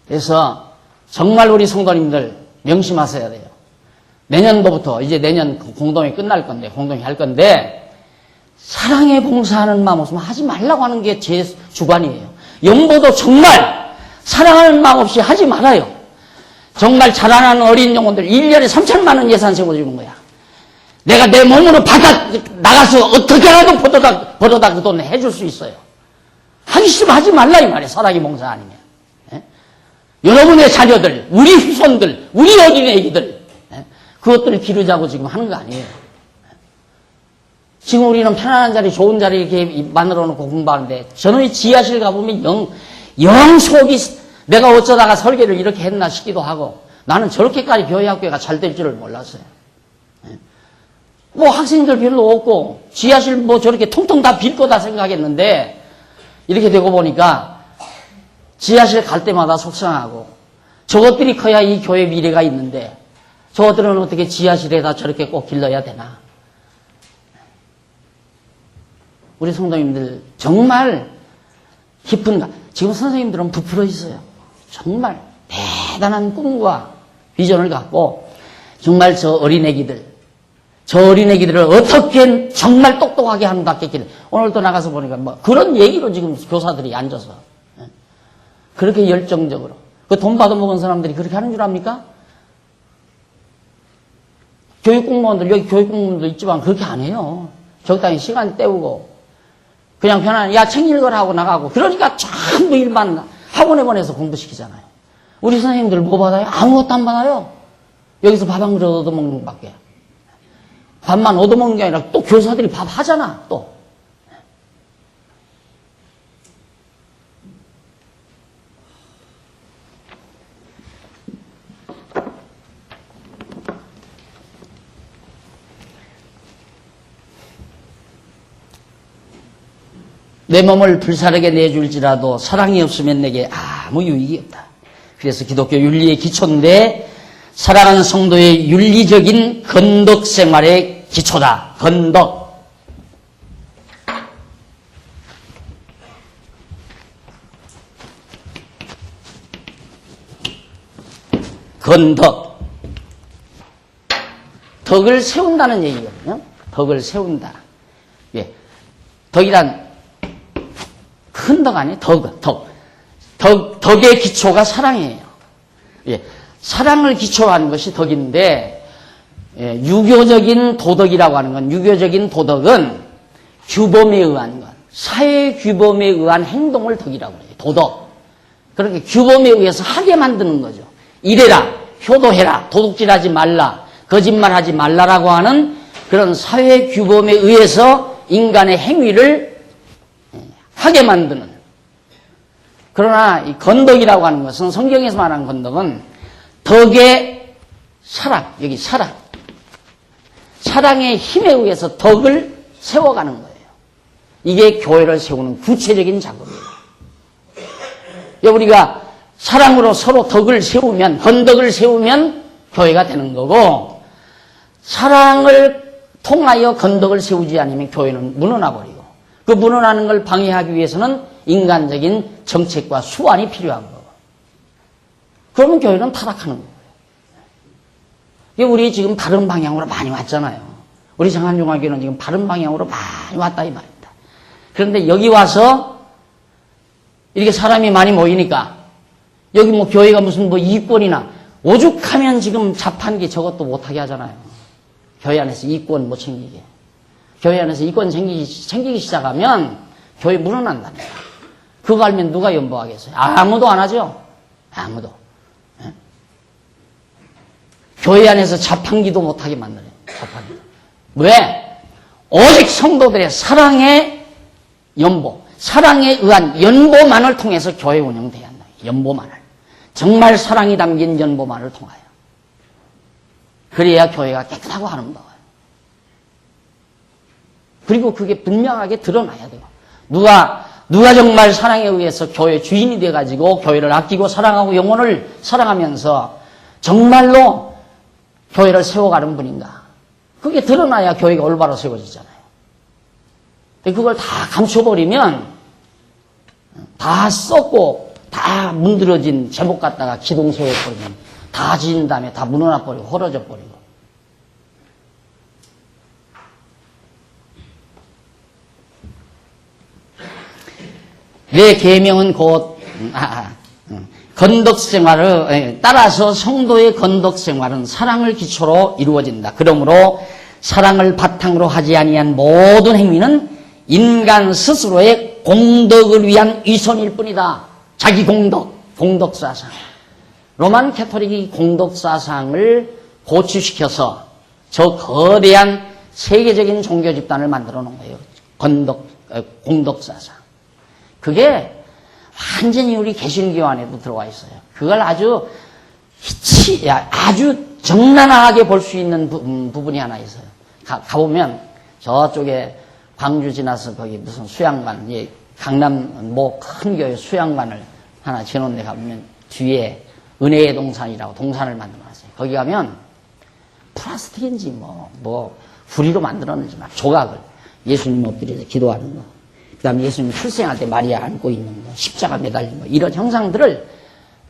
그래서 정말 우리 성도님들 명심하셔야 돼요. 내년도부터, 이제 내년 공동회 끝날 건데, 공동회 할 건데, 사랑에 봉사하는 마음 없으면 하지 말라고 하는 게 제 주관이에요. 영보도 정말 사랑하는 마음 없이 하지 말아요. 정말 자라나는 어린 영혼들 1년에 3천만 원 예산 세워주는 거야. 내가 내 몸으로 나가서 어떻게라도 벌어다 그 돈 해줄 수 있어요. 하기 싫으면 하지 말라 이 말이에요. 사랑의 봉사 아니면. 여러분의 자녀들, 우리 후손들, 우리 어린애기들 그것들을 기르자고 지금 하는 거 아니에요. 지금 우리는 편안한 자리, 좋은 자리 이렇게 만들어 놓고 공부하는데 저는 지하실 가보면 영 속이 내가 어쩌다가 설계를 이렇게 했나 싶기도 하고 나는 저렇게까지 교회 학교가 잘 될 줄을 몰랐어요. 뭐 학생들 별로 없고 지하실 뭐 저렇게 통통 다 빌 거다 생각했는데 이렇게 되고 보니까 지하실 갈 때마다 속상하고 저것들이 커야 이 교회 미래가 있는데 저것들은 어떻게 지하실에다 저렇게 꼭 길러야 되나. 우리 성도님들 정말 깊은 지금 선생님들은 부풀어 있어요. 정말 대단한 꿈과 비전을 갖고 정말 저 어린애기들을 어떻게 정말 똑똑하게 한다 했길래 오늘도 나가서 보니까 뭐 그런 얘기로 지금 교사들이 앉아서 그렇게 열정적으로 그 돈 받아먹은 사람들이 그렇게 하는 줄 압니까? 교육공무원들 여기 교육공무원들 있지만 그렇게 안 해요. 적당히 시간 때우고 그냥 편안히 야 책 읽으라 하고 나가고 그러니까 전부 일반 학원에 보내서 공부시키잖아요. 우리 선생님들 뭐 받아요? 아무것도 안 받아요. 여기서 밥 한 그릇 얻어먹는 것밖에. 밥만 얻어먹는 게 아니라 또 교사들이 밥 하잖아 또. 내 몸을 불사르게 내줄지라도 사랑이 없으면 내게 아무 유익이 없다. 그래서 기독교 윤리의 기초인데 사랑하는 성도의 윤리적인 건덕 생활의 기초다. 건덕. 건덕. 덕을 세운다는 얘기거든요. 덕을 세운다. 예. 덕이란 큰 덕 아니에요? 덕의 기초가 사랑이에요. 예. 사랑을 기초로 것이 덕인데, 예. 유교적인 도덕이라고 하는 건, 유교적인 도덕은 규범에 의한 것, 사회 규범에 의한 행동을 덕이라고 해요. 도덕. 그렇게 규범에 의해서 하게 만드는 거죠. 이래라, 효도해라, 도둑질하지 말라, 거짓말하지 말라라고 하는 그런 사회 규범에 의해서 인간의 행위를 하게 만드는. 그러나 이 건덕이라고 하는 것은 성경에서 말하는 건덕은 덕의 사랑, 여기 사랑. 사랑의 힘에 의해서 덕을 세워가는 거예요. 이게 교회를 세우는 구체적인 작업이에요. 우리가 사랑으로 서로 덕을 세우면, 건덕을 세우면 교회가 되는 거고, 사랑을 통하여 건덕을 세우지 않으면 교회는 무너나 버리고, 그 무너나는 걸 방해하기 위해서는 인간적인 정책과 수완이 필요한 거고. 그러면 교회는 타락하는 거예요. 우리 지금 바른 방향으로 많이 왔잖아요. 우리 정한중학교는 지금 바른 방향으로 많이 왔다 이 말입니다. 그런데 여기 와서 이렇게 사람이 많이 모이니까 여기 뭐 교회가 무슨 뭐 이권이나 오죽하면 지금 자판기 저것도 못하게 하잖아요. 교회 안에서 이권 못 챙기게. 교회 안에서 이권 챙기기 시작하면 교회 무너난답니다. 그거 알면 누가 연보하겠어요? 아무도 안 하죠. 아무도. 예? 교회 안에서 자판기도 못하게 만드네요. 자판기. 왜? 오직 성도들의 사랑의 연보, 사랑에 의한 연보만을 통해서 교회 운영돼야 한다. 연보만을. 정말 사랑이 담긴 연보만을 통하여. 그래야 교회가 깨끗하고 아름다워요. 그리고 그게 분명하게 드러나야 돼요. 누가 정말 사랑에 의해서 교회 주인이 돼가지고 교회를 아끼고 사랑하고 영혼을 사랑하면서 정말로 교회를 세워가는 분인가. 그게 드러나야 교회가 올바로 세워지잖아요. 그걸 다 감춰버리면 다 썩고 다 문드러진 제목 갖다가 기둥 세워버리면 다 지은 다음에 다 무너나버리고 헐어져버리고. 내 계명은 곧 건덕생활을 따라서 성도의 건덕생활은 사랑을 기초로 이루어진다. 그러므로 사랑을 바탕으로 하지 아니한 모든 행위는 인간 스스로의 공덕을 위한 위선일 뿐이다. 자기 공덕사상. 로만 캐토릭이 공덕사상을 고취시켜서 저 거대한 세계적인 종교 집단을 만들어 놓은 거예요. 공덕사상. 그게 완전히 우리 개신교 안에도 들어와 있어요. 그걸 아주 정난하게 볼 수 있는 부분이 하나 있어요. 가보면 저쪽에 광주 지나서 거기 무슨 수양관, 강남 뭐 큰 교회 수양관을 하나 지어놓은 데 가보면 뒤에 은혜의 동산이라고 동산을 만들어놨어요. 거기 가면 플라스틱인지 뭐 구리로 만들었는지 막 조각을 예수님 엎드려서 기도하는 거. 그 다음에 예수님 출생할 때 마리아 안고 있는 거, 십자가 매달린 거, 이런 형상들을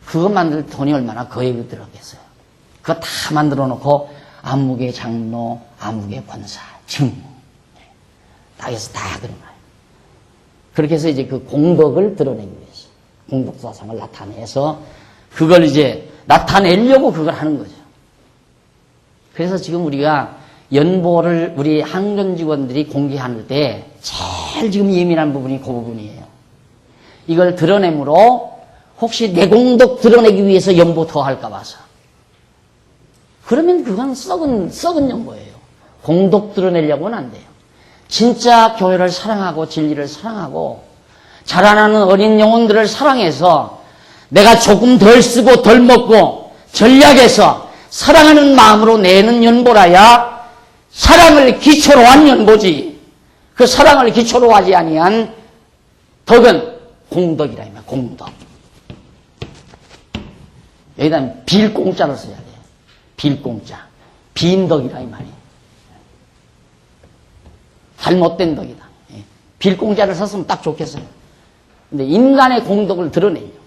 그것 만들 돈이 얼마나 거액이 들었겠어요. 그거 다 만들어 놓고 암흑의 장로, 암흑의 권사, 증. 딱에서 다 그런 거예요. 그렇게 해서 이제 그 공덕을 드러내기 위해서, 공덕사상을 나타내서, 그걸 이제 나타내려고 그걸 하는 거죠. 그래서 지금 우리가 연보를 우리 한전 직원들이 공개할 때 제일 지금 예민한 부분이 그 부분이에요. 이걸 드러내므로 혹시 내 공덕 드러내기 위해서 연보 더 할까 봐서. 그러면 그건 썩은 연보예요. 공덕 드러내려고는 안 돼요. 진짜 교회를 사랑하고 진리를 사랑하고 자라나는 어린 영혼들을 사랑해서 내가 조금 덜 쓰고 덜 먹고 전략해서 사랑하는 마음으로 내는 연보라야 사랑을 기초로 한 연보지. 그 사랑을 기초로 하지 아니한 덕은 공덕이라 이말 공덕. 여기다 빌공짜를 써야 돼요. 빌공짜. 빈덕이라 이 말이에요. 잘못된 덕이다. 빌공짜를 썼으면 딱 좋겠어요. 근데 인간의 공덕을 드러내려고.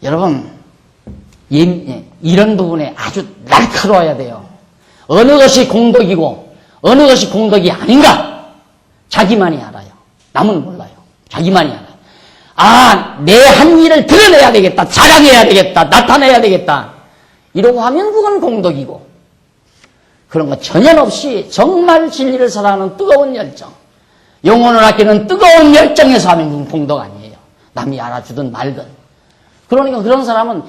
여러분, 이런 부분에 아주 날카로워야 돼요. 어느 것이 공덕이고 어느 것이 공덕이 아닌가? 자기만이 알아요. 남은 몰라요. 자기만이 알아요. 아, 내 한 일을 드러내야 되겠다. 자랑해야 되겠다. 나타내야 되겠다. 이러고 하면 그건 공덕이고 그런 거 전혀 없이 정말 진리를 사랑하는 뜨거운 열정, 영혼을 아끼는 뜨거운 열정에서 하면 그건 공덕 아니에요. 남이 알아주든 말든. 그러니까 그런 사람은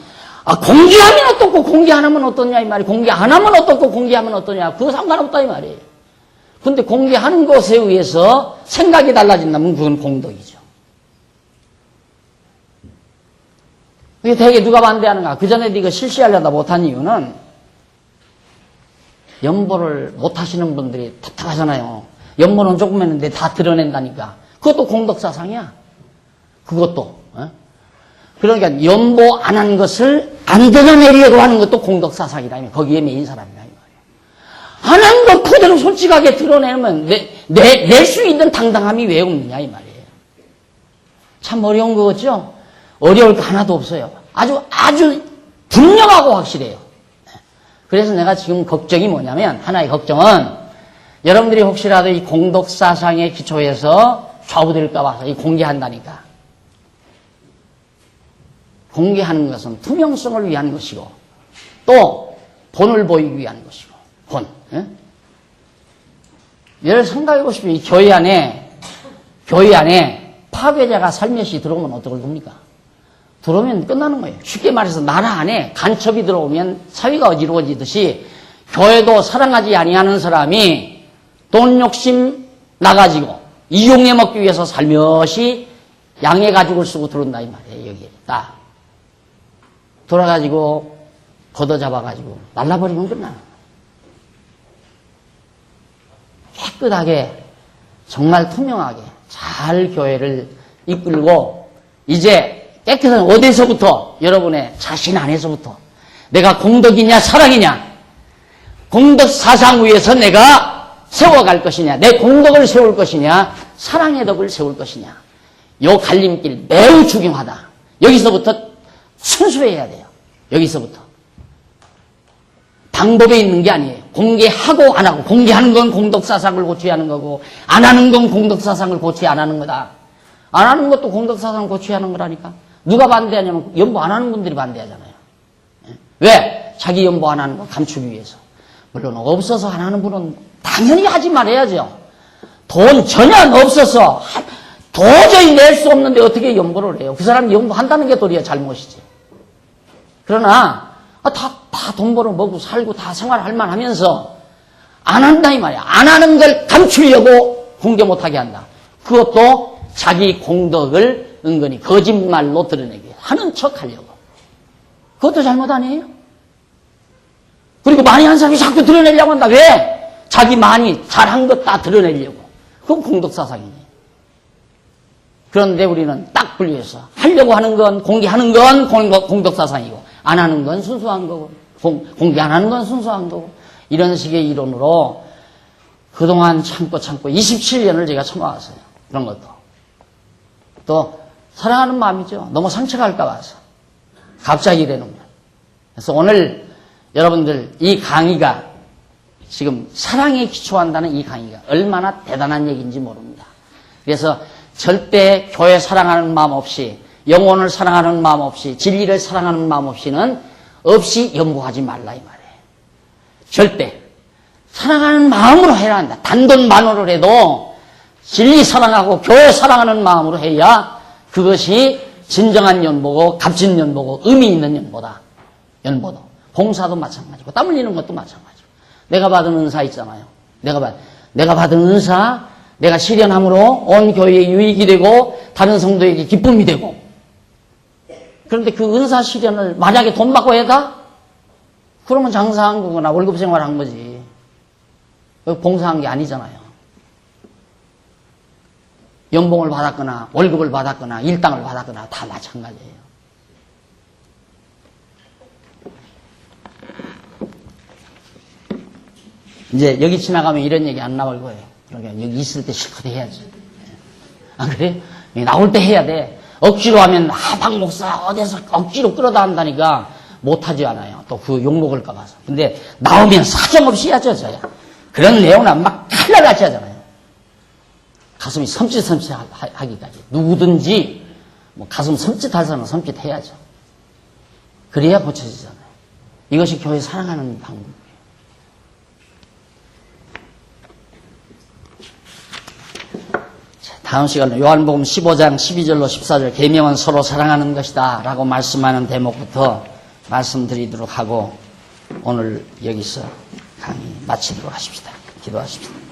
공개하면 어떻고 공개 안 하면 어떠냐 이 말이에요. 공개 안 하면 어떻고 공개하면 어떠냐. 그거 상관없다 이 말이에요. 근데 공개하는 것에 의해서 생각이 달라진다면 그건 공덕이죠. 이게 되게 누가 반대하는가. 그전에도 이거 실시하려다 못한 이유는 연보를 못하시는 분들이 답답하잖아요. 연보는 조금 했는데 다 드러낸다니까. 그것도 공덕사상이야. 그것도. 그러니까 연보 안 한 것을 안 드러내려고 하는 것도 공덕사상이다. 거기에 메인 사람이다. 안 한 것 그대로 솔직하게 드러내면 낼 수 있는 당당함이 왜 없느냐 이 말이에요. 참 어려운 거겠죠? 어려울 거 하나도 없어요. 아주 분명하고 확실해요. 그래서 내가 지금 걱정이 뭐냐면 하나의 걱정은 여러분들이 혹시라도 이 공덕사상의 기초에서 좌우될까 봐서 이 공개한다니까. 공개하는 것은 투명성을 위한 것이고 또 본을 보이기 위한 것이고 본. 예? 여러분 생각해 보십시오. 이 교회 안에 파괴자가 살며시 들어오면 어떡을 겁니까? 들어오면 끝나는 거예요. 쉽게 말해서 나라 안에 간첩이 들어오면 사회가 어지러워지듯이 교회도 사랑하지 아니하는 사람이 돈 욕심 나가지고 이용해 먹기 위해서 살며시 양의 가죽을 쓰고 들어온다 이 말이에요. 여기에 딱 돌아가지고 걷어잡아가지고 날라버리면 끝나. 깨끗하게 정말 투명하게 잘 교회를 이끌고 이제 깨끗한 어디서부터 여러분의 자신 안에서부터 내가 공덕이냐 사랑이냐 공덕 사상 위에서 내가 세워갈 것이냐 내 공덕을 세울 것이냐 사랑의 덕을 세울 것이냐 요 갈림길 매우 중요하다. 여기서부터 순수해야 돼요. 여기서부터. 방법에 있는 게 아니에요. 공개하고 안 하고. 공개하는 건 공덕사상을 고쳐야 하는 거고 안 하는 건 공덕사상을 고쳐야 안 하는 거다. 안 하는 것도 공덕사상을 고쳐야 하는 거라니까. 누가 반대하냐면 연보 안 하는 분들이 반대하잖아요. 왜? 자기 연보 안 하는 거 감추기 위해서. 물론 없어서 안 하는 분은 당연히 하지 말아야죠. 돈 전혀 없어서 도저히 낼 수 없는데 어떻게 연보를 해요. 그 사람이 연보한다는 게 도리어 잘못이지. 그러나 다 돈 벌어 먹고 살고 다 생활할 만하면서 안 한다 이 말이야. 안 하는 걸 감추려고 공개 못하게 한다. 그것도 자기 공덕을 은근히 거짓말로 드러내기 하는 척 하려고. 그것도 잘못 아니에요? 그리고 많이 한 사람이 자꾸 드러내려고 한다. 왜? 자기 많이 잘한 것 다 드러내려고. 그건 공덕사상이지. 그런데 우리는 딱 분리해서 하려고 하는 건 공개하는 건 공덕사상이고 안 하는 건 순수한 거고 공개 안 하는 건 순수한 거고 이런 식의 이론으로 그동안 참고 27년을 제가 참아왔어요. 그런 것도. 또 사랑하는 마음이죠. 너무 상처가 할까 봐서. 갑자기 이래놓으면. 그래서 오늘 여러분들 이 강의가 지금 사랑에 기초한다는 이 강의가 얼마나 대단한 얘기인지 모릅니다. 그래서 절대 교회 사랑하는 마음 없이, 영혼을 사랑하는 마음 없이, 진리를 사랑하는 마음 없이는 없이 연구하지 말라 이 말이에요. 절대 사랑하는 마음으로 해야 한다. 단돈만으로 해도 진리 사랑하고 교회 사랑하는 마음으로 해야 그것이 진정한 연보고 값진 연보고 의미 있는 연보다. 연보도. 봉사도 마찬가지고 땀 흘리는 것도 마찬가지고. 내가 받은 은사 있잖아요. 내가 받은 은사, 내가 실현함으로 온 교회에 유익이 되고 다른 성도에게 기쁨이 되고. 그런데 그 은사 실현을 만약에 돈 받고 해다? 그러면 장사한 거거나 월급 생활한 거지. 봉사한 게 아니잖아요. 연봉을 받았거나 월급을 받았거나 일당을 받았거나 다 마찬가지예요. 이제 여기 지나가면 이런 얘기 안 나올 거예요. 그러니까 여기 있을 때 실컷 해야지. 안 그래요? 나올 때 해야 돼. 억지로 하면 박 목사 어디서 억지로 끌어다 한다니까 못하지 않아요. 또 그 욕먹을까 봐서. 근데 나오면 사정없이 해야죠. 저야. 그런 내용은 막 칼날같이 하잖아요. 가슴이 섬찟섬찟하기까지. 누구든지 뭐 가슴 섬찟할 사람은 섬찟해야죠. 그래야 고쳐지잖아요. 이것이 교회 사랑하는 방법이에요. 다음 시간에 요한복음 15장 12절로 14절 계명은 서로 사랑하는 것이다 라고 말씀하는 대목부터 말씀드리도록 하고 오늘 여기서 강의 마치도록 하십시다. 기도하십시다.